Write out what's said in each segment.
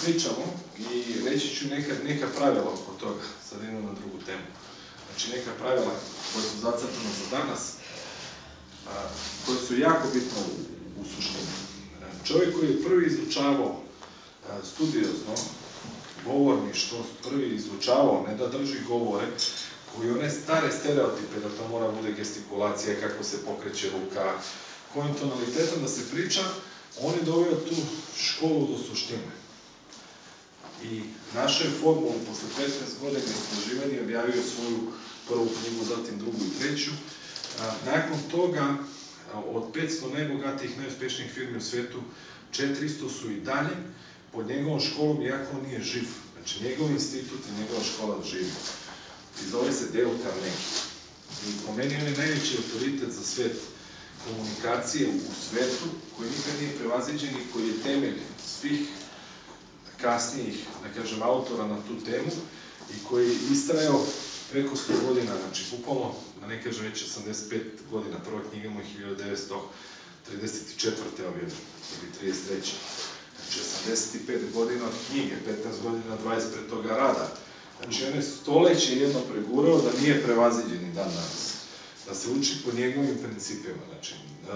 pričamo i reći ću neka pravila oko toga, sad idemo na drugu temu. Znači neka pravila koja su zacrtana za danas, koje su jako bitne u suštini. Čovjek koji je prvi izučavao studiozno govorništvo, prvi izučavao, ne da drži govore, koji one stare stereotipe, da to mora bude gestikulacija, kako se pokreće ruka, kojim tonalitetom da se priča, on je doveo tu školu do suštine. I našao je formulu, posle 15 godina istraživanja, objavio svoju prvu knjigu, zatim drugu i treću. Nakon toga, od 500 najbogatijih, najuspešnijih firmi u svetu, 400 su i dalje pod njegovom školom, iako on nije živ. Znači, njegov institut i njegova škola živi. I zove se Dale Carnegie. I po meni on je najveći autoritet za svet komunikacije u svetu, koji nikad nije prevaziđen i koji je temelj svih kasnijih, da kažem, autora na tu temu i koji je istrajao preko 100 godina, znači, bukvalno, da ne kažem već 85 godina, prva knjiga mu je 1934. objavljena, ili 33. Znači, 85 godina od knjige, 15 godina, 20 pred toga rada. Znači, on je stoleće jedno pregurao da nije prevaziđen i dan danas. Da se uči po njegovim principima. Znači,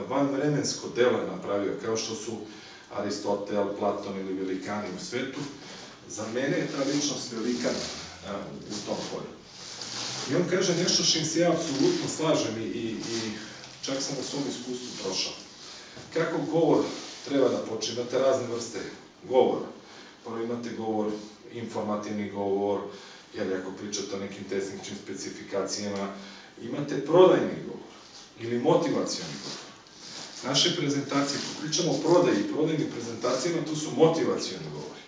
vanvremensko delo je napravio, kao što su Aristotel, Platon ili velikani u svetu. Za mene je ta ličnost velikan u tom polju. I on kaže nešto s čim se ja apsolutno slažem i čak sam u svom iskustvu prošao. Kako govor treba da počne? Imate razne vrste govora. Prvo imate govor, informativni govor, jer ako pričate o nekim tehničkim specifikacijama, imate prodajni govor ili motivacioni govor. Naše prezentacije, ako pričamo o prodaji i prodajnim prezentacijama, to su motivacioni govori.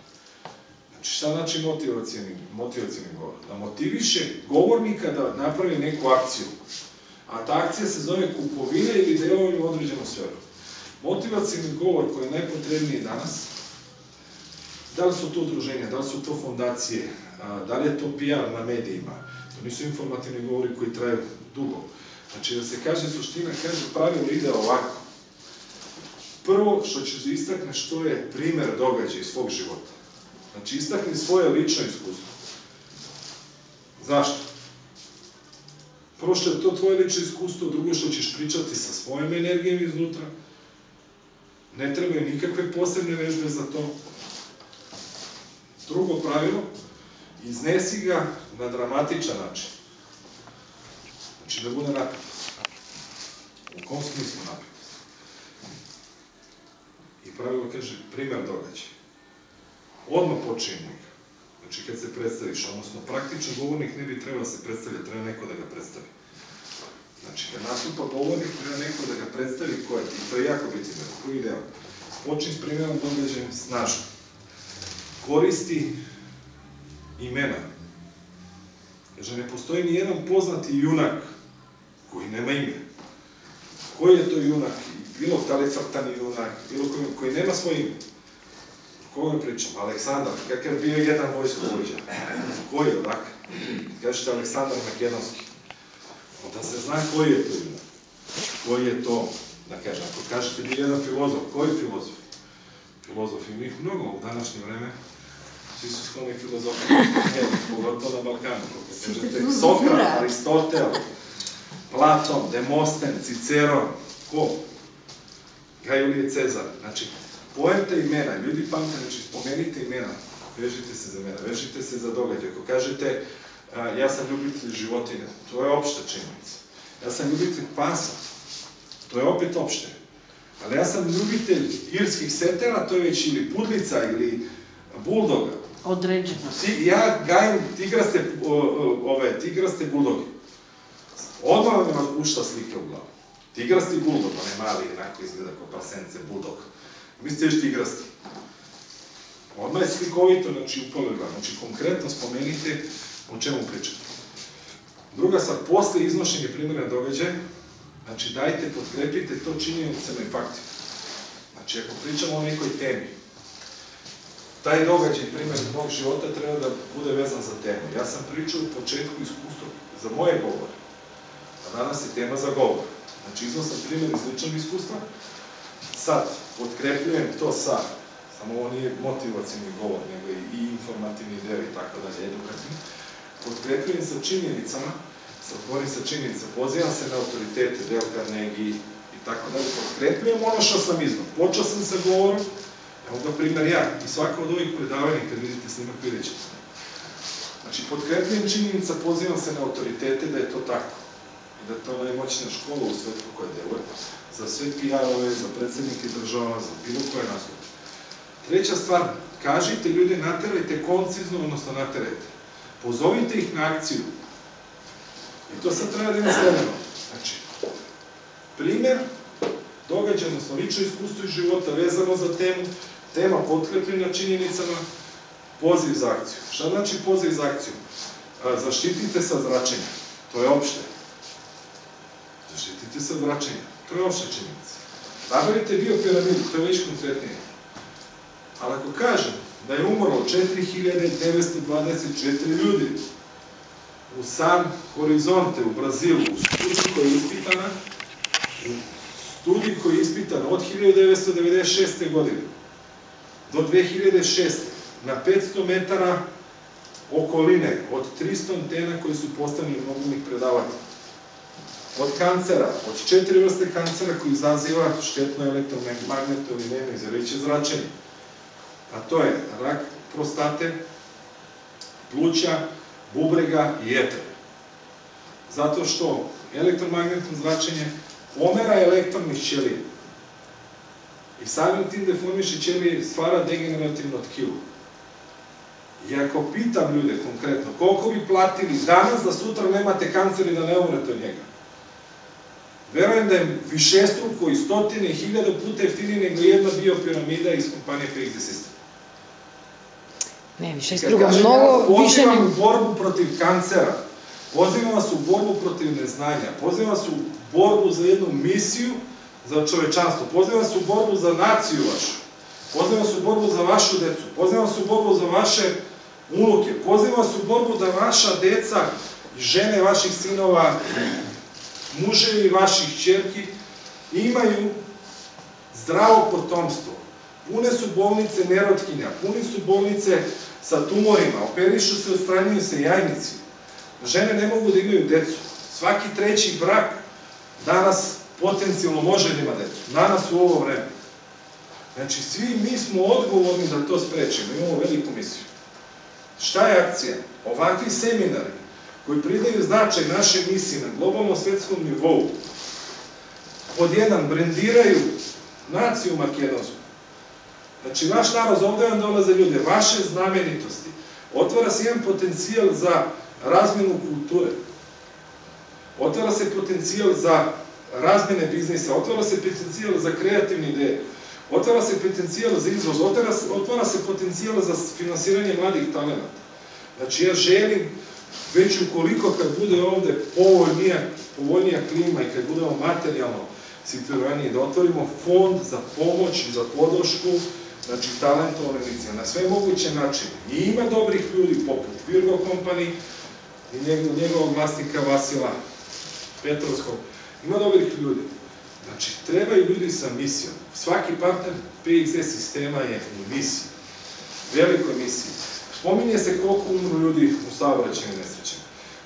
Znači, šta znači motivacioni govor? Da motiviše govornika da napravi neku akciju. A ta akcija se zove kupovina ili delovanje u određenu sferu. Motivacioni govor koji je najpotrebniji danas, da li su to udruženja, da li su to fondacije, da li je to PR na medijima, to nisu informativni govori koji traju dugo. Znači, da se kaže suština, kaže pravilo ide ovako. Prvo što ćeš da istakneš, što je primer događaja iz svog života. Znači, istakni svoje lično iskustvo. Zašto? Prvo što je to tvoje lično iskustvo, drugo što ćeš pričati sa svojom energijom iznutra. Ne trebaju nikakve posebne vežbe za to. Drugo pravilo, iznesi ga na dramatičan način. Znači, da bude napet. U kom smislu napet? I pravilo kaže, primer događaja. Odmah počinje ga. Znači, kad se predstaviš, odnosno praktično govornik ne bi trebao da se predstavlja, treba neko da ga predstavi. Znači, kad nastupa govornik, treba neko da ga predstavi ko je. I to je jako bitno. Koji je ideal? Počni s primjerom događajem snažno. Koristi imena. Kaže, ne postoji ni jedan poznati junak koji nema ime. Koji je to junak? Bilo talifrtani junak, bilo koji nema svoje ime. O kome pričam? Aleksandar, kakav je bio jedan vojskovođa. Koji je odak? Kažete Aleksandar Makedonski. Da se zna koji je to junak. Koji je to, da kažem, ako kažete bio jedan filozof, koji filozof? Filozofi ima ih mnogo u današnje vreme. Svi su skloni filozofi, pogotovo na Balkanu. Kažete Sokrat, Aristotel, Platon, Demosten, Ciceron, ko? Julije Cezar. Znači, poenta imena, ljudi pamte, znači, spomenite imena, vežite se za mene, vežite se za događaj. Ako kažete, ja sam ljubitelj životinja, to je opšta činjenica. Ja sam ljubitelj pasa, to je opet opšte. Ali ja sam ljubitelj irskih setera, to je već ili pudlica ili buldoga. Određeno. Ja gajim tigraste buldoge. Odmah vam ušla slike u glavu. Tigrasti buldog, onaj mali, onako izgleda kao pasence, buldog. Mislite još tigrasti. Odmah je slikovito, znači upalo je glavu. Znači, konkretno spomenite o čemu pričate. Druga stvar, posle iznošenja primjera događaja, znači, dajte, potkrepite to činjenicama i faktima. Znači, ako pričamo o nekoj temi, taj događaj, primjer mog života, treba da bude vezan za temu. Ja sam pričao u početku iskustva za moje govore, a danas je tema za govor. Znači, iznosam primjer iz ličnog iskustva, sad, potkrepljujem to sa samo ovo nije motivacijni govor, nego i informativni deo i tako dalje, edukativni, potkrepljujem sa činjenicama, pozivam se na autoritete, Dale Carnegie i tako dalje, potkrepljujem ono što sam iznao. Počeo sam sa govorom, evo ga primjer ja, i svako od ovih predavanja, kad vidite snimak, vidjet ćete. Znači, potkrepljujem činjenica, pozivam se na autoritete da je to tako. I da to najmoćnija škola u svetu koja deluje, za sve PR-ove, za predsednike država, za bilo koje nastupe. Treća stvar, kažite ljude, naterajte koncizno, odnosno naterajte. Pozovite ih na akciju. I to sad treba da ima sledeno. Znači, primer, događaj, odnosno lično iskustvo iz života vezano za temu, tema potkrepljena činjenicama, poziv za akciju. Šta znači poziv za akciju? Zaštitite se od zračenja. To je opšte. Zaštitite se od zračenja. To je opšte činjenica. Nabavite biopiramidu, to je već konkretnije. Ali ako kažem da je umrlo 4924 ljudi u San Horizonte, u Brazilu, u studiji koja je ispitana, od 1996. godine do 2006. na 500 metara okoline, od 300 antena koji su postavljeni mobilnih predavanja, od kancera, od 4 vrste kancera koji izaziva štetno elektromagnetno ili neionizirajuće zračenje. A to je rak prostate, pluća, bubrega i jetre. Zato što elektromagnetno zračenje pomera elektron iz ćelije. I samim tim deformiše ćelije, stvara degenerativno tkivo. I ako pitam ljude konkretno, koliko bi platili danas da sutra nemate kancer i da ne umrete od njega? Verujem da je višestruko i stotine i hiljada puta jeftinije nego jedna biopiramida iz kompanije PXD System. Ne, višestruko, mnogo više nego... Pozivam u borbu protiv kancera, pozivam vas u borbu protiv neznanja, pozivam vas u borbu za jednu misiju za čovečanstvo, pozivam vas u borbu za naciju vašu, pozivam vas u borbu za vašu decu, pozivam vas u borbu za vaše unuke, pozivam vas u borbu da vaša deca i žene vaših sinova, muževi vaših ćerki imaju zdravo potomstvo. Pune su bolnice nerotkinja, pune su bolnice sa tumorima, operišu se, odstranjuju se jajnici. Žene ne mogu da imaju decu. Svaki treći brak danas potencijalno može da ima decu. Danas u ovo vreme. Znači, svi mi smo odgovorni da to sprečimo. Imamo veliku misiju. Šta je akcija? Ovakvi seminari koji pridaju značaj naše misije na globalnom svetskom nivou, pod jedan, brendiraju naciju makedonsku. Znači, vaš narod, ovde vam dolaze ljude, vaše znamenitosti. Otvara se jedan potencijal za razmenu kulture. Otvara se potencijal za razmene biznisa, otvara se potencijal za kreativne ideje, otvara se potencijal za izvoz, otvara se potencijal za finansiranje mladih talenata. Znači, ja želim, već ukoliko kad bude ovde povoljnija klima i kad budemo materijalno situirani, da otvorimo fond za pomoć i za podršku, znači talentovane lice, na sve moguće načine. I ima dobrih ljudi poput Virgo Company i njegovog vlasnika Vasila Petrovskog. Ima dobrih ljudi. Znači, trebaju ljudi sa misijom. Svaki partner PXD sistema je u misiji. Velikoj misiji. Spominje se koliko umru ljudi u saobraćajnim nesrećama.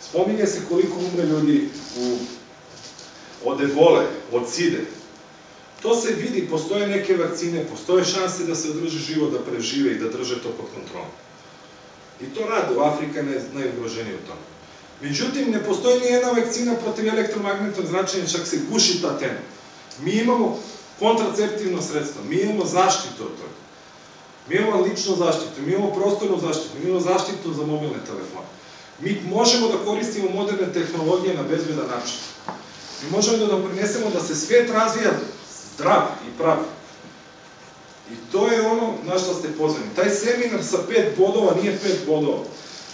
Spominje se koliko umre ljudi od ebole, od side. To se vidi, postoje neke vakcine, postoje šanse da se održi život, da prežive i da drže to pod kontrolom. I to rade, u Afrika je najugroženije u tome. Međutim, ne postoji ni jedna vakcina protiv elektromagnetnog zračenja, čak se guši ta tema. Mi imamo kontraceptivno sredstvo, mi imamo zaštitu od toga. Mi imamo ličnu zaštitu, mi imamo prostornu zaštitu, mi imamo zaštitu za mobilne telefone. Mi možemo da koristimo moderne tehnologije na bezbedan način. Mi možemo da doprinesemo da se svet razvija zdrav i prav. I to je ono na što ste pozvani. Taj seminar sa 5 bodova nije 5 bodova.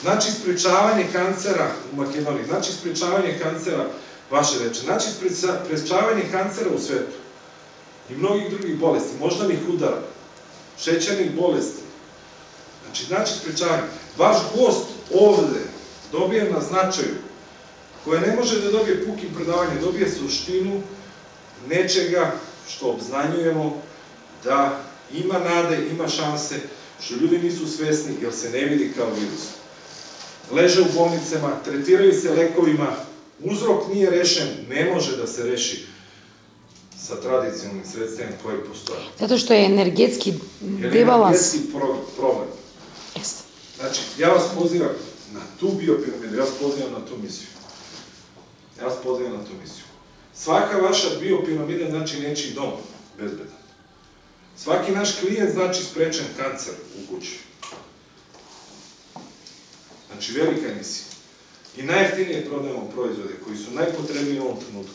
Znači sprečavanje kancera u Makedoniji, znači sprečavanje kancera vaše reče, znači sprečavanje kancera u svetu i mnogih drugih bolesti, moždanih udara, šećernih bolesti. Znači sprečavanje. Vaš gost ovde dobije na značaju koje ne može da dobije pukim predavanjem, dobije suštinu nečega što obznanjujemo da ima nade, ima šanse, što ljudi nisu svesni jer se ne vidi kao virus. Leže u bolnicama, tretiraju se lekovima, uzrok nije rešen, ne može da se reši sa tradicionalnim sredstvima koji postoje. Zato što je energetski Jer je debalans. energetski problem. Jeste. Znači, ja vas pozivam na tu biopiramidu, ja vas pozivam na tu misiju. Svaka vaša biopiramida znači nečiji dom bezbedan. Svaki naš klijent znači sprečen kancer u kući. Znači, velika misija. I najjeftinije prodajemo proizvode koji su najpotrebniji u ovom trenutku.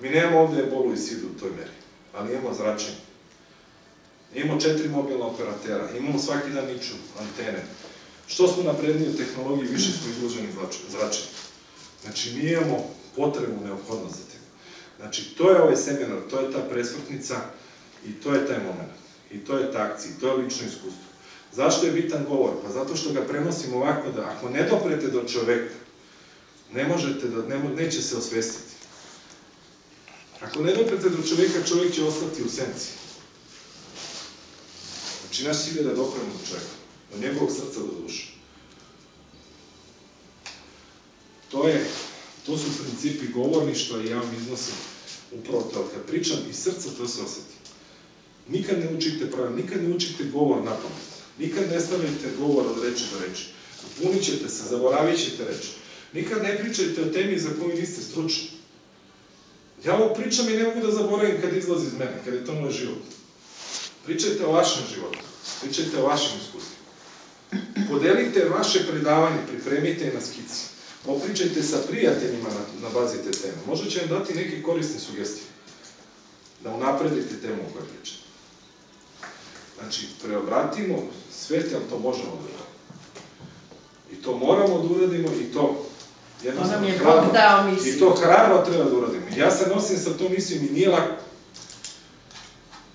Mi nemamo ovde ebolu i sidu u toj meri, ali imamo zračenje. Imamo 4 mobilna operatera, imamo svaki dan niču antene. Što smo napredniji u tehnologiji, više smo izloženi zračenju. Znači, mi imamo potrebnu neophodnost za tim. Znači, to je ovaj seminar, to je ta presvrtnica i to je taj moment. I to je ta akcija, to je lično iskustvo. Zašto je bitan govor? Pa zato što ga prenosimo ovako da ako ne doprete do čoveka, ne možete da, neće se osvestiti. Ako ne doprete do čoveka, čovek će ostati u senci. Znači, naš cilj je da dopremo do čoveka, do njegovog srca, do duše. To su principi govorništva i ja vam iznosim upravo to. Kad pričam iz srca, to se osjeti. Nikad ne učite pravilno, nikad ne učite govor na pamet. Nikad ne stavljate govor od reči do reči. Upunit ćete se, zaboravit ćete reči. Nikad ne pričajte o temi za koju niste stručni. Ja ovo pričam i ne mogu da zaboravim kad izlazi iz mene, kad je to moj život. Pričajte o vašem životu, pričajte o vašem iskustvu. Podelite vaše predavanje, pripremite je na skici. Popričajte sa prijateljima na bazi te teme. Možda će vam dati neke korisne sugestije. Da unapredite temu o kojoj pričate. Znači, preobratimo svet, ali to možemo da uradimo. I to moramo da uradimo i to jednostavno hrabro. I to hrabro treba da uradimo. Ja se nosim sa tom misijom i nije lako.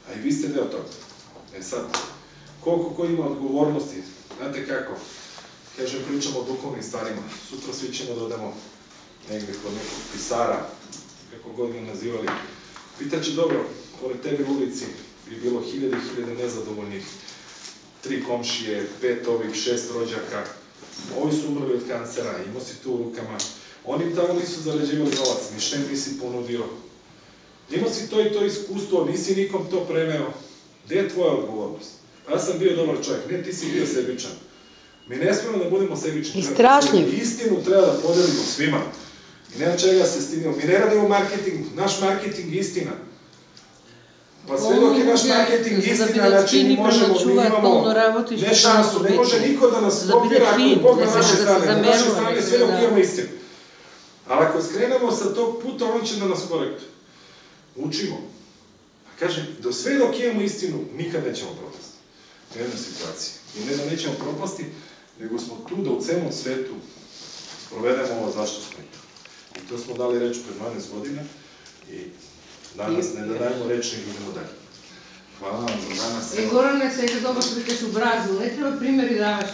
A i vi ste deo toga. E sad, koliko ko ima odgovornosti, znate kako, kažem, pričamo o duhovnim stvarima. Sutra svi ćemo da odemo negde kod nekog pisara, kako god ga nazivali. Pitaće, dobro, pored tebe u ulici bi bilo 1000 nezadovoljnih, 3 komšije, 5 ovih, 6 rođaka. Ovi su umrli od kancera, imao si to u rukama. Oni tamo nisu zarađivali novac, ništa im nisi ponudio. Imao si to i to iskustvo, nisi nikom to preneo. Gde je tvoja odgovornost? Ja sam bio dobar čovjek, ne, ti si bio sebičan. Mi ne smemo da budemo sebični. I strašljiv. Istinu treba da podelimo svima. I nema čega se stidimo. Mi ne radimo marketing, naš marketing je istina. Pa sve dok je naš marketing istina, znači mi možemo, mi imamo ne šansu, ne može niko da nas kopira ako je Bog na naše strane. Na naše strane sve dok imamo istinu. Ali ako skrenemo sa tog puta, on će da nas korektuje. Učimo. A kažem, sve dok imamo istinu, nikad nećemo propasti. U jednoj situaciji. I ne da nećemo propasti, nego smo tu da u celom svetu provedemo ovo zašto smo i tu. I to smo dali reč pred 12 godina i danas ne da dajemo reč, nego idemo dalje. Hvala vam za danas. Gorane, сега dobro što kažeš u Brazilu, ne treba primjeri davaš.